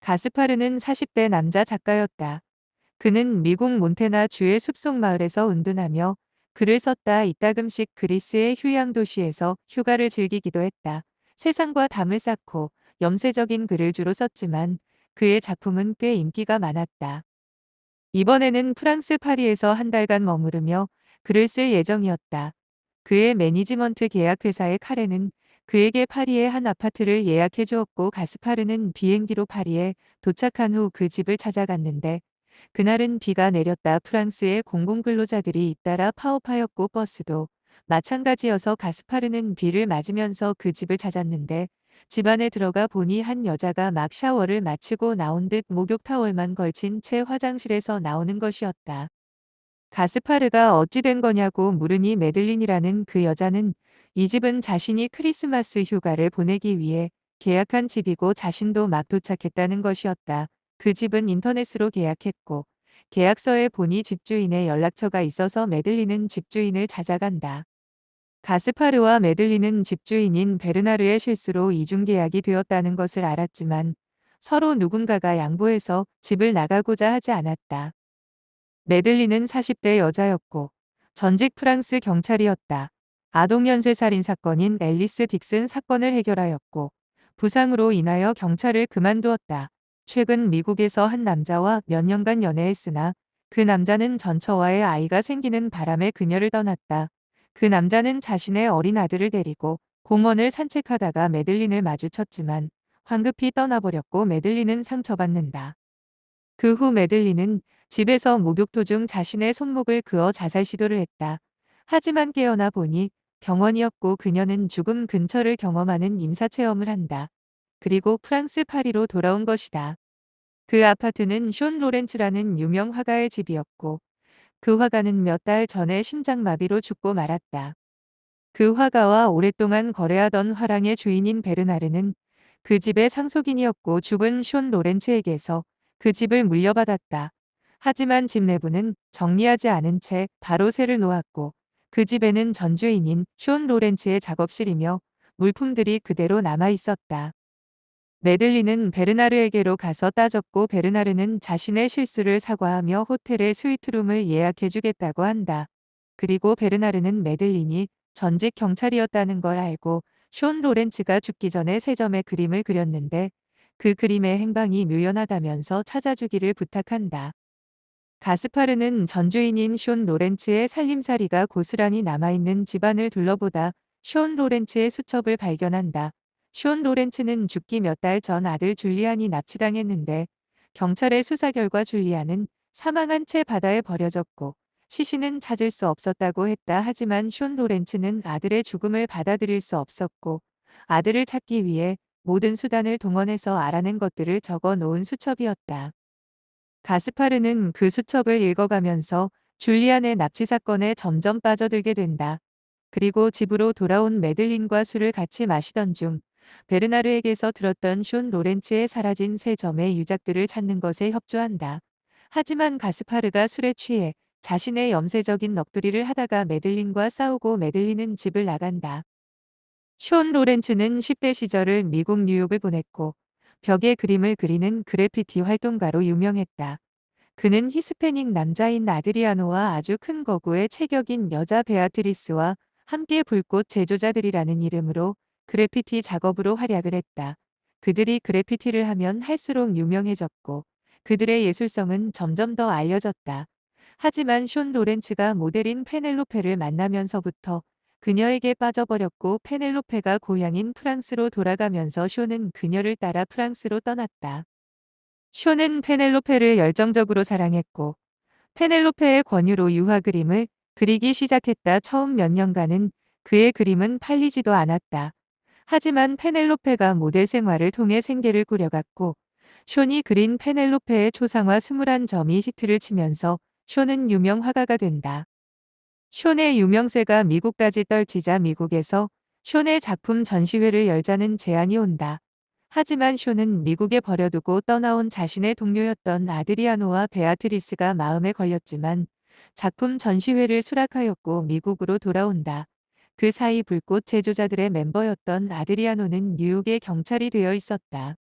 가스파르는 40대 남자 작가였다. 그는 미국 몬태나 주의 숲속 마을에서 운둔하며 글을 썼다. 이따금씩 그리스의 휴양 도시에서 휴가를 즐기기도 했다. 세상과 담을 쌓고 염세적인 글을 주로 썼지만 그의 작품은 꽤 인기가 많았다. 이번에는 프랑스 파리에서 한 달간 머무르며 글을 쓸 예정이었다. 그의 매니지먼트 계약 회사의 카레는 그에게 파리의 한 아파트를 예약해 주었고 가스파르는 비행기로 파리에 도착한 후 그 집을 찾아갔는데 그날은 비가 내렸다. 프랑스의 공공근로자들이 잇따라 파업하였고 버스도 마찬가지여서 가스파르는 비를 맞으면서 그 집을 찾았는데 집 안에 들어가 보니 한 여자가 막 샤워를 마치고 나온 듯 목욕 타월만 걸친 채 화장실에서 나오는 것이었다. 가스파르가 어찌 된 거냐고 물으니 메들린이라는 그 여자는 이 집은 자신이 크리스마스 휴가를 보내기 위해 계약한 집이고 자신도 막 도착했다는 것이었다. 그 집은 인터넷으로 계약했고 계약서에 보니 집주인의 연락처가 있어서 메들린은 집주인을 찾아간다. 가스파르와 메들린은 집주인인 베르나르의 실수로 이중계약이 되었다는 것을 알았지만 서로 누군가가 양보해서 집을 나가고자 하지 않았다. 메들린은 40대 여자였고 전직 프랑스 경찰이었다. 아동 연쇄 살인 사건인 앨리스 딕슨 사건을 해결하였고 부상으로 인하여 경찰을 그만두었다. 최근 미국에서 한 남자와 몇 년간 연애했으나 그 남자는 전처와의 아이가 생기는 바람에 그녀를 떠났다. 그 남자는 자신의 어린 아들을 데리고 공원을 산책하다가 메들린을 마주쳤지만 황급히 떠나버렸고 메들린은 상처받는다. 그 후 메들린은 집에서 목욕 도중 자신의 손목을 그어 자살 시도를 했다. 하지만 깨어나 보니 병원이었고 그녀는 죽음 근처를 경험하는 임사체험을 한다. 그리고 프랑스 파리로 돌아온 것이다. 그 아파트는 숀 로렌츠라는 유명 화가의 집이었고 그 화가는 몇 달 전에 심장마비로 죽고 말았다. 그 화가와 오랫동안 거래하던 화랑의 주인인 베르나르는 그 집의 상속인이었고 죽은 숀 로렌츠에게서 그 집을 물려받았다. 하지만 집 내부는 정리하지 않은 채 바로 새를 놓았고 그 집에는 전주인인 숀 로렌츠의 작업실이며 물품들이 그대로 남아 있었다. 메들린은 베르나르에게로 가서 따졌고 베르나르는 자신의 실수를 사과하며 호텔의 스위트룸을 예약해주겠다고 한다. 그리고 베르나르는 메들린이 전직 경찰이었다는 걸 알고 숀 로렌츠가 죽기 전에 세점에 그림을 그렸는데 그 그림의 행방이 묘연하다면서 찾아주기를 부탁한다. 가스파르는 전주인인 숀 로렌츠의 살림살이가 고스란히 남아있는 집안을 둘러보다 숀 로렌츠의 수첩을 발견한다. 숀 로렌츠는 죽기 몇 달 전 아들 줄리안이 납치당했는데 경찰의 수사 결과 줄리안은 사망한 채 바다에 버려졌고 시신은 찾을 수 없었다고 했다. 하지만 숀 로렌츠는 아들의 죽음을 받아들일 수 없었고 아들을 찾기 위해 모든 수단을 동원해서 알아낸 것들을 적어 놓은 수첩이었다. 가스파르는 그 수첩을 읽어가면서 줄리안의 납치 사건에 점점 빠져들게 된다. 그리고 집으로 돌아온 메들린과 술을 같이 마시던 중 베르나르에게서 들었던 숀 로렌츠의 사라진 세 점의 유작들을 찾는 것에 협조한다. 하지만 가스파르가 술에 취해 자신의 염세적인 넋두리를 하다가 메들린과 싸우고 메들린은 집을 나간다. 숀 로렌츠는 10대 시절을 미국 뉴욕을 보냈고 벽에 그림을 그리는 그래피티 활동가로 유명했다. 그는 히스패닉 남자인 아드리아노와 아주 큰 거구의 체격인 여자 베아트리스와 함께 불꽃 제조자들이라는 이름으로 그래피티 작업으로 활약을 했다. 그들이 그래피티를 하면 할수록 유명해졌고 그들의 예술성은 점점 더 알려졌다. 하지만 숀 로렌츠가 모델인 페넬로페를 만나면서부터 그녀에게 빠져버렸고 페넬로페가 고향인 프랑스로 돌아가면서 숀은 그녀를 따라 프랑스로 떠났다. 쇼는 페넬로페를 열정적으로 사랑했고 페넬로페의 권유로 유화 그림을 그리기 시작했다. 처음 몇 년간은 그의 그림은 팔리지도 않았다. 하지만 페넬로페가 모델 생활을 통해 생계를 꾸려갔고 쇼니 그린 페넬로페의 초상화 21점이 히트를 치면서 쇼는 유명 화가가 된다. 쇼의 유명세가 미국까지 떨치자 미국에서 쇼의 작품 전시회를 열자는 제안이 온다. 하지만 쇼는 미국에 버려두고 떠나온 자신의 동료였던 아드리아노와 베아트리스가 마음에 걸렸지만 작품 전시회를 수락하였고 미국으로 돌아온다. 그 사이 불꽃 제조자들의 멤버였던 아드리아노는 뉴욕의 경찰이 되어 있었다.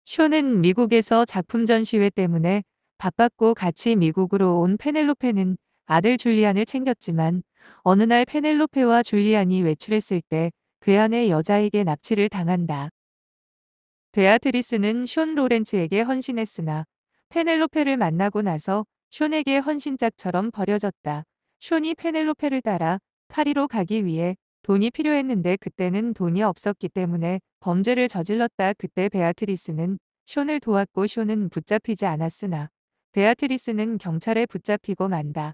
쇼는 미국에서 작품 전시회 때문에 바빴고 같이 미국으로 온 페넬로페는 아들 줄리안을 챙겼지만 어느 날 페넬로페와 줄리안이 외출했을 때 괴한의 여자에게 납치를 당한다. 베아트리스는 숀 로렌츠에게 헌신했으나 페넬로페를 만나고 나서 숀에게 헌신짝처럼 버려졌다. 숀이 페넬로페를 따라 파리로 가기 위해 돈이 필요했는데 그때는 돈이 없었기 때문에 범죄를 저질렀다. 그때 베아트리스는 숀을 도왔고 숀은 붙잡히지 않았으나 베아트리스는 경찰에 붙잡히고 만다.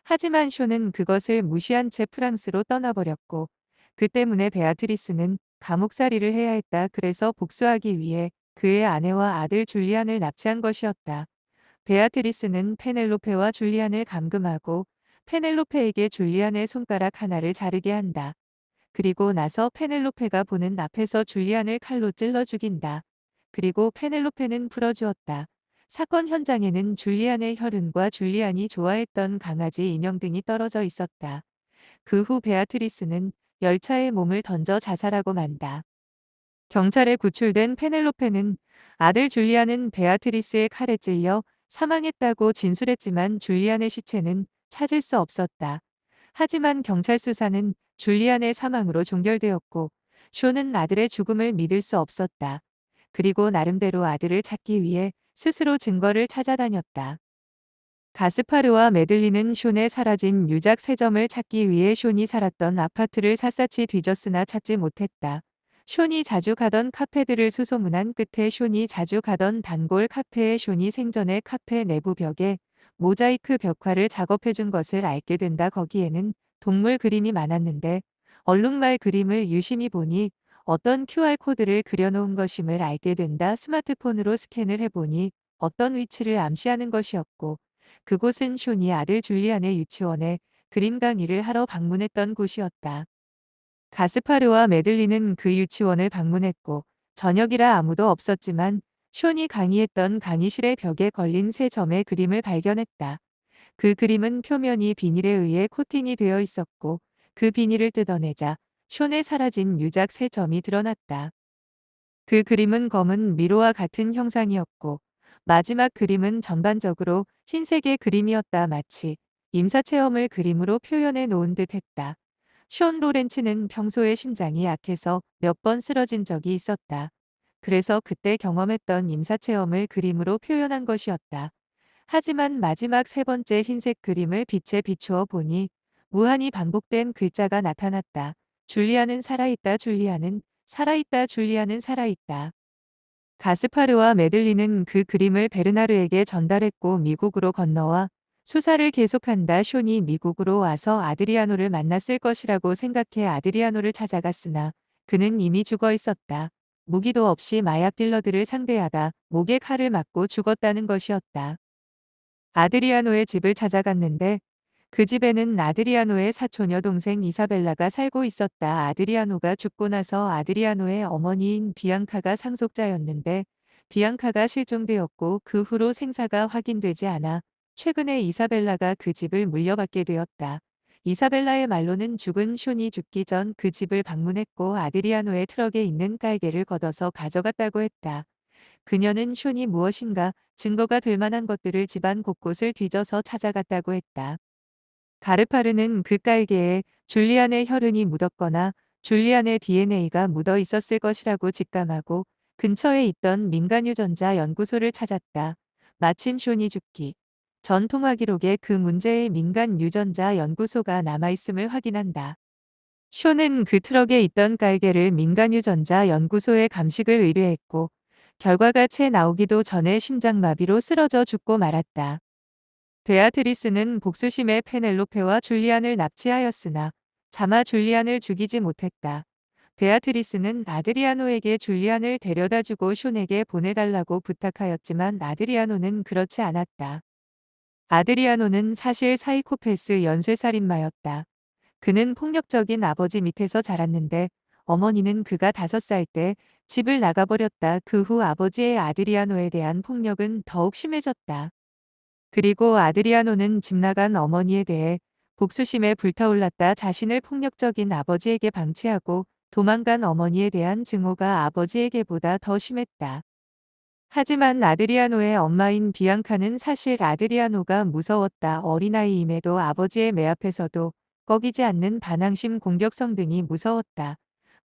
하지만 숀은 그것을 무시한 채 프랑스로 떠나버렸고 그 때문에 베아트리스는 감옥살이를 해야 했다. 그래서 복수하기 위해 그의 아내와 아들 줄리안을 납치한 것이었다. 베아트리스는 페넬로페와 줄리안을 감금하고 페넬로페에게 줄리안의 손가락 하나를 자르게 한다. 그리고 나서 페넬로페가 보는 앞에서 줄리안을 칼로 찔러 죽인다. 그리고 페넬로페는 풀어주었다. 사건 현장에는 줄리안의 혈흔과 줄리안이 좋아했던 강아지 인형 등이 떨어져 있었다. 그 후 베아트리스는 열차에 몸을 던져 자살하고 만다. 경찰에 구출된 페넬로페는 아들 줄리안은 베아트리스의 칼에 찔려 사망했다고 진술했지만 줄리안의 시체는 찾을 수 없었다. 하지만 경찰 수사는 줄리안의 사망으로 종결되었고 쇼는 아들의 죽음을 믿을 수 없었다. 그리고 나름대로 아들을 찾기 위해 스스로 증거를 찾아다녔다. 가스파르와 메들린은 숀의 사라진 유작 세점을 찾기 위해 숀이 살았던 아파트를 샅샅이 뒤졌으나 찾지 못했다. 숀이 자주 가던 카페들을 수소문한 끝에 숀이 자주 가던 단골 카페에 숀이 생전에 카페 내부 벽에 모자이크 벽화를 작업해준 것을 알게 된다. 거기에는 동물 그림이 많았는데 얼룩말 그림을 유심히 보니 어떤 QR코드를 그려놓은 것임을 알게 된다. 스마트폰으로 스캔을 해보니 어떤 위치를 암시하는 것이었고 그곳은 숀이 아들 줄리안의 유치원에 그림 강의를 하러 방문했던 곳이었다. 가스파르와 메들린은 그 유치원을 방문했고 저녁이라 아무도 없었지만 숀이 강의했던 강의실의 벽에 걸린 세 점의 그림을 발견했다. 그 그림은 표면이 비닐에 의해 코팅이 되어 있었고 그 비닐을 뜯어내자 숀의 사라진 유작 세 점이 드러났다. 그 그림은 검은 미로와 같은 형상이었고 마지막 그림은 전반적으로 흰색의 그림이었다. 마치 임사체험을 그림으로 표현해 놓은 듯 했다. 숀 로렌츠는 평소에 심장이 약해서 몇 번 쓰러진 적이 있었다. 그래서 그때 경험했던 임사체험을 그림으로 표현한 것이었다. 하지만 마지막 세 번째 흰색 그림을 빛에 비추어 보니 무한히 반복된 글자가 나타났다. 줄리아는 살아있다. 줄리아는 살아있다. 줄리아는 살아있다. 가스파르와 메들린은 그 그림을 베르나르에게 전달했고 미국으로 건너와 수사를 계속한다. 숀이 미국으로 와서 아드리아노를 만났을 것이라고 생각해 아드리아노를 찾아갔으나 그는 이미 죽어 있었다. 무기도 없이 마약 딜러들을 상대하다 목에 칼을 맞고 죽었다는 것이었다. 아드리아노의 집을 찾아갔는데 그 집에는 아드리아노의 사촌여 동생 이사벨라가 살고 있었다. 아드리아노가 죽고 나서 아드리아노의 어머니인 비앙카가 상속자였는데 비앙카가 실종되었고 그 후로 생사가 확인되지 않아 최근에 이사벨라가 그 집을 물려받게 되었다. 이사벨라의 말로는 죽은 숀이 죽기 전 그 집을 방문했고 아드리아노의 트럭에 있는 깔개를 걷어서 가져갔다고 했다. 그녀는 숀이 무엇인가 증거가 될 만한 것들을 집안 곳곳을 뒤져서 찾아갔다고 했다. 가르파르는 그 깔개에 줄리안의 혈흔이 묻었거나 줄리안의 DNA가 묻어 있었을 것이라고 직감하고 근처에 있던 민간 유전자 연구소를 찾았다. 마침 숀이 죽기 전 통화 기록에 그 문제의 민간 유전자 연구소가 남아있음을 확인한다. 숀은 그 트럭에 있던 깔개를 민간 유전자 연구소에 감식을 의뢰했고 결과가 채 나오기도 전에 심장마비로 쓰러져 죽고 말았다. 베아트리스는 복수심에 페넬로페와 줄리안을 납치하였으나 차마 줄리안을 죽이지 못했다. 베아트리스는 아드리아노에게 줄리안을 데려다주고 숀에게 보내달라고 부탁하였지만 아드리아노는 그렇지 않았다. 아드리아노는 사실 사이코패스 연쇄살인마였다. 그는 폭력적인 아버지 밑에서 자랐는데 어머니는 그가 5살 때 집을 나가버렸다. 그 후 아버지의 아드리아노에 대한 폭력은 더욱 심해졌다. 그리고 아드리아노는 집 나간 어머니에 대해 복수심에 불타올랐다. 자신을 폭력적인 아버지에게 방치하고 도망간 어머니에 대한 증오가 아버지에게보다 더 심했다. 하지만 아드리아노의 엄마인 비앙카는 사실 아드리아노가 무서웠다. 어린아이임에도 아버지의 매앞에서도 꺼기지 않는 반항심, 공격성 등이 무서웠다.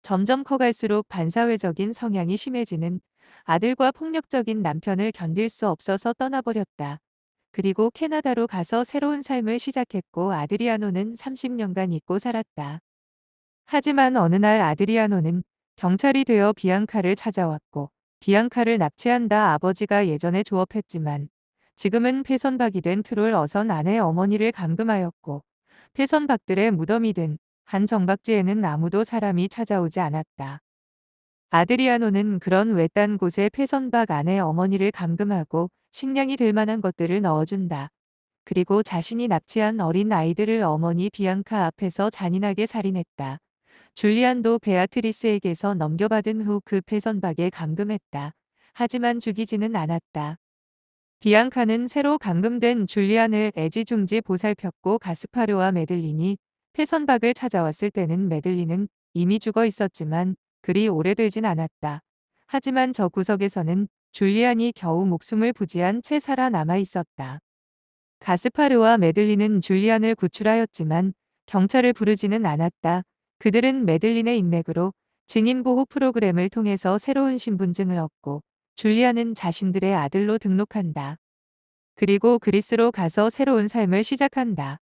점점 커갈수록 반사회적인 성향이 심해지는 아들과 폭력적인 남편을 견딜 수 없어서 떠나버렸다. 그리고 캐나다로 가서 새로운 삶을 시작했고 아드리아노는 30년간 잊고 살았다. 하지만 어느 날 아드리아노는 경찰이 되어 비앙카를 찾아왔고 비앙카를 납치한다. 아버지가 예전에 조업했지만 지금은 폐선박이 된 트롤 어선 안에 어머니를 감금하였고 폐선박들의 무덤이 된 한 정박지에는 아무도 사람이 찾아오지 않았다. 아드리아노는 그런 외딴 곳에 폐선박 안에 어머니를 감금하고 식량이 될 만한 것들을 넣어준다. 그리고 자신이 납치한 어린 아이들을 어머니 비앙카 앞에서 잔인하게 살인했다. 줄리안도 베아트리스에게서 넘겨받은 후 그 폐선박에 감금했다. 하지만 죽이지는 않았다. 비앙카는 새로 감금된 줄리안을 애지중지 보살폈고 가스파르와 메들린이 폐선박을 찾아왔을 때는 메들린은 이미 죽어 있었지만 그리 오래되진 않았다. 하지만 저 구석에서는 줄리안이 겨우 목숨을 부지한 채 살아남아 있었다. 가스파르와 메들린은 줄리안을 구출하였지만 경찰을 부르지는 않았다. 그들은 메들린의 인맥으로 증인보호 프로그램을 통해서 새로운 신분증을 얻고 줄리안은 자신들의 아들로 등록한다. 그리고 그리스로 가서 새로운 삶을 시작한다.